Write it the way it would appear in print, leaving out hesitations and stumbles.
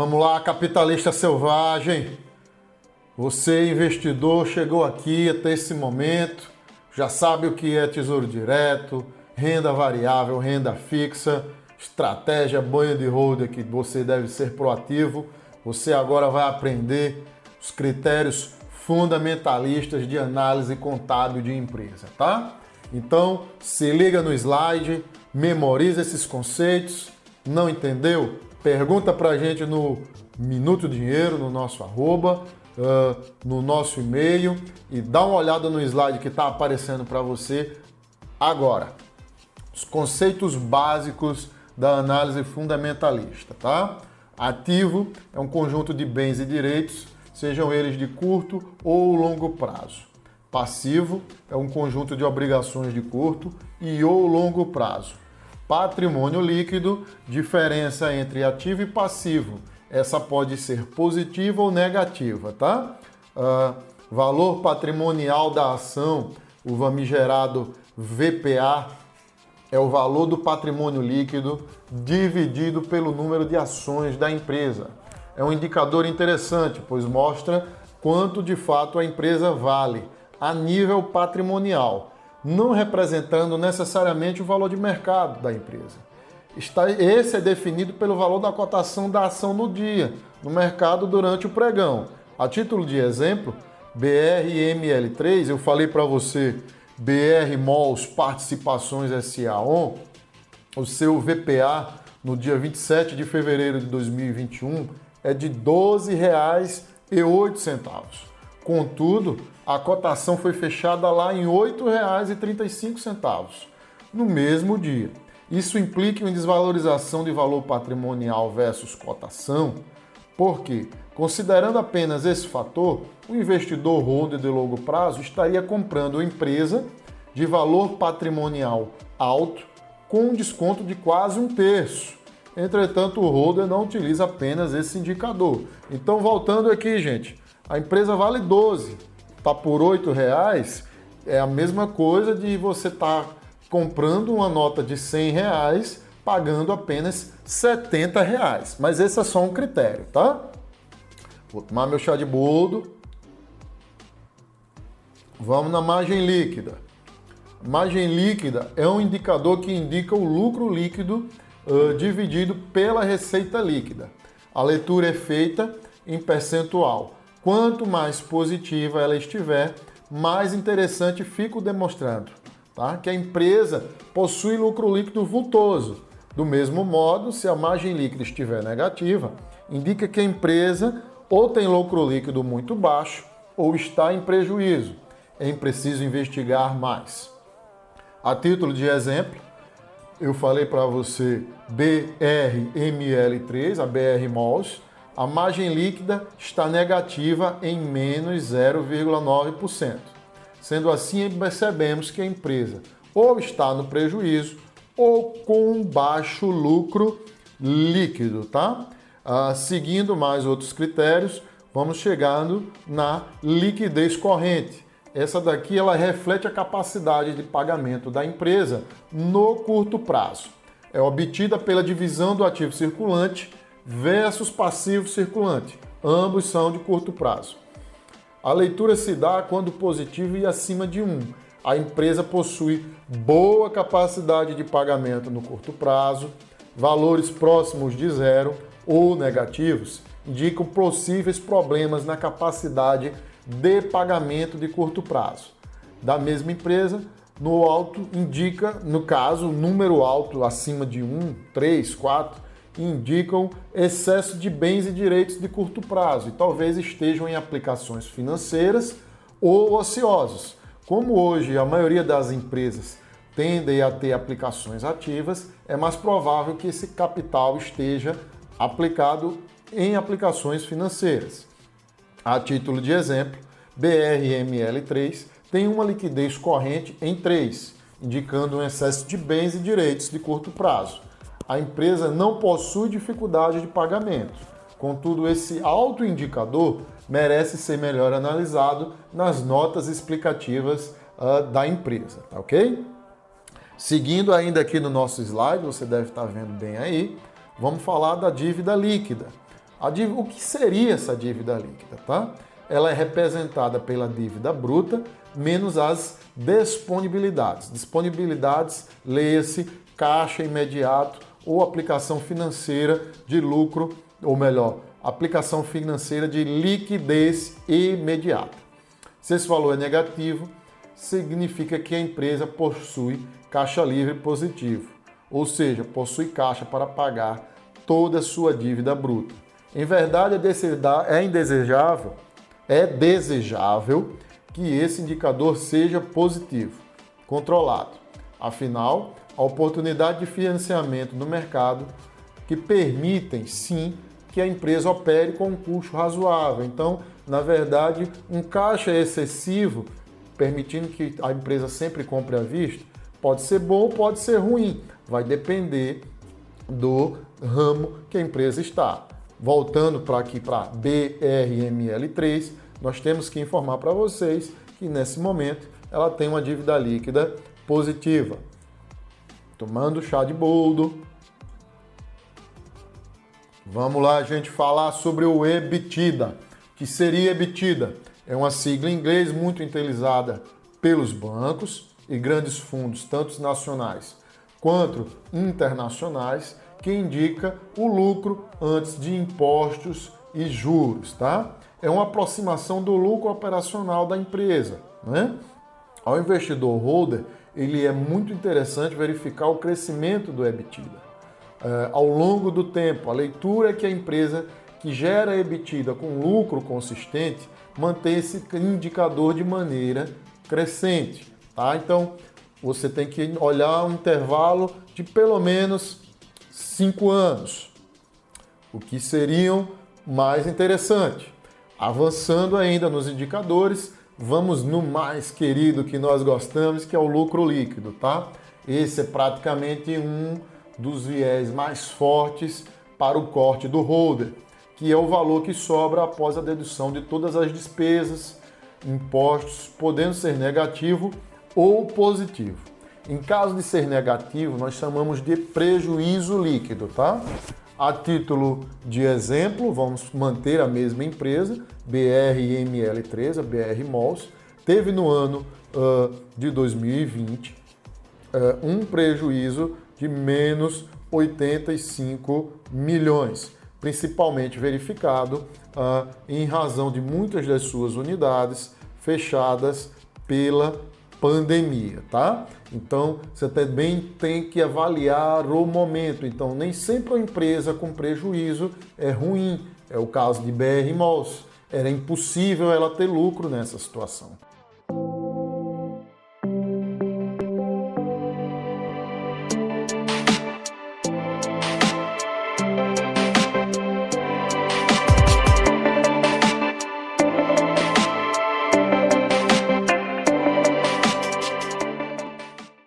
Vamos lá, capitalista selvagem. Você, investidor, chegou aqui até esse momento, já sabe o que é tesouro direto, renda variável, renda fixa, estratégia, banho de holder que você deve ser proativo. Você agora vai aprender os critérios fundamentalistas de análise contábil de empresa, tá? Então, se liga no slide, memoriza esses conceitos. Não entendeu? Pergunta pra gente no Minuto Dinheiro, no nosso arroba, no nosso e-mail, e dá uma olhada no slide que está aparecendo para você agora. Os conceitos básicos da análise fundamentalista, tá? Ativo é um conjunto de bens e direitos, sejam eles de curto ou longo prazo. Passivo é um conjunto de obrigações de curto e ou longo prazo. Patrimônio líquido, diferença entre ativo e passivo. Essa pode ser positiva ou negativa, tá? Valor patrimonial da ação, o famigerado VPA, é o valor do patrimônio líquido dividido pelo número de ações da empresa. É um indicador interessante, pois mostra quanto de fato a empresa vale a nível patrimonial, não representando necessariamente o valor de mercado da empresa. Esse é definido pelo valor da cotação da ação no dia, no mercado durante o pregão. A título de exemplo, BRML3, eu falei para você, BR Malls Participações SA-ON, o seu VPA no dia 27 de fevereiro de 2021 é de R$ 12,08. Contudo, a cotação foi fechada lá em R$ 8,35 no mesmo dia. Isso implica em desvalorização de valor patrimonial versus cotação, porque, considerando apenas esse fator, o investidor holder de longo prazo estaria comprando a empresa de valor patrimonial alto com um desconto de quase 1/3. Entretanto, o holder não utiliza apenas esse indicador. Então, voltando aqui, gente, a empresa vale 12, está por R$ 8,00, é a mesma coisa de você estar comprando uma nota de R$ 100, pagando apenas R$ 70. Mas esse é só um critério, tá? Vou tomar meu chá de boldo. Vamos na margem líquida. Margem líquida é um indicador que indica o lucro líquido dividido pela receita líquida. A leitura é feita em percentual. Quanto mais positiva ela estiver, mais interessante fica o demonstrando, tá? Que a empresa possui lucro líquido vultoso. Do mesmo modo, se a margem líquida estiver negativa, indica que a empresa ou tem lucro líquido muito baixo ou está em prejuízo. É preciso investigar mais. A título de exemplo, eu falei para você BRML3, a BR Malls, a margem líquida está negativa em menos 0,9%. Sendo assim, percebemos que a empresa ou está no prejuízo ou com um baixo lucro líquido, tá? Seguindo mais outros critérios, vamos chegando na liquidez corrente. Essa daqui ela reflete a capacidade de pagamento da empresa no curto prazo. É obtida pela divisão do ativo circulante versus passivo circulante. Ambos são de curto prazo. A leitura se dá quando positivo e acima de 1. A empresa possui boa capacidade de pagamento no curto prazo, valores próximos de 0 ou negativos indicam possíveis problemas na capacidade de pagamento de curto prazo. Da mesma empresa, no alto indica, no caso, número alto acima de 1, 3, 4, indicam excesso de bens e direitos de curto prazo e talvez estejam em aplicações financeiras ou ociosas. Como hoje a maioria das empresas tendem a ter aplicações ativas, é mais provável que esse capital esteja aplicado em aplicações financeiras. A título de exemplo, BRML3 tem uma liquidez corrente em 3, indicando um excesso de bens e direitos de curto prazo. A empresa não possui dificuldade de pagamento. Contudo, esse autoindicador merece ser melhor analisado nas notas explicativas da empresa, tá ok? Seguindo ainda aqui no nosso slide, você deve estar vendo bem aí, vamos falar da dívida líquida. O que seria essa dívida líquida, tá? Ela é representada pela dívida bruta menos as disponibilidades. Disponibilidades, leia-se caixa imediato ou aplicação financeira de lucro, ou melhor, aplicação financeira de liquidez imediata. Se esse valor é negativo, significa que a empresa possui caixa livre positivo, ou seja, possui caixa para pagar toda a sua dívida bruta. Em verdade, é desejável que esse indicador seja positivo, controlado. Afinal, a oportunidade de financiamento no mercado que permitem, sim, que a empresa opere com um custo razoável. Então, na verdade, um caixa excessivo, permitindo que a empresa sempre compre à vista, pode ser bom, pode ser ruim. Vai depender do ramo que a empresa está. Voltando para aqui para BRML3, nós temos que informar para vocês que nesse momento ela tem uma dívida líquida positiva. Tomando chá de boldo. Vamos lá, gente, falar sobre o EBITDA. O que seria EBITDA? É uma sigla em inglês muito utilizada pelos bancos e grandes fundos, tanto nacionais quanto internacionais, que indica o lucro antes de impostos e juros, tá? É uma aproximação do lucro operacional da empresa, né? Ao investidor holder, ele é muito interessante verificar o crescimento do EBITDA. Ao longo do tempo, a leitura é que a empresa que gera EBITDA com lucro consistente mantém esse indicador de maneira crescente, tá? Então, você tem que olhar um intervalo de pelo menos 5 anos, o que seriam mais interessante. Avançando ainda nos indicadores, vamos no mais querido que nós gostamos, que é o lucro líquido, tá? Esse é praticamente um dos viés mais fortes para o corte do holder, que é o valor que sobra após a dedução de todas as despesas, impostos, podendo ser negativo ou positivo. Em caso de ser negativo, nós chamamos de prejuízo líquido, tá? A título de exemplo, vamos manter a mesma empresa, BRML3, a BR Malls, teve no ano de 2020 um prejuízo de menos 85 milhões, principalmente verificado em razão de muitas das suas unidades fechadas pela pandemia, tá? Então, você também tem que avaliar o momento. Então, nem sempre a empresa com prejuízo é ruim. É o caso de BR Malls. Era impossível ela ter lucro nessa situação.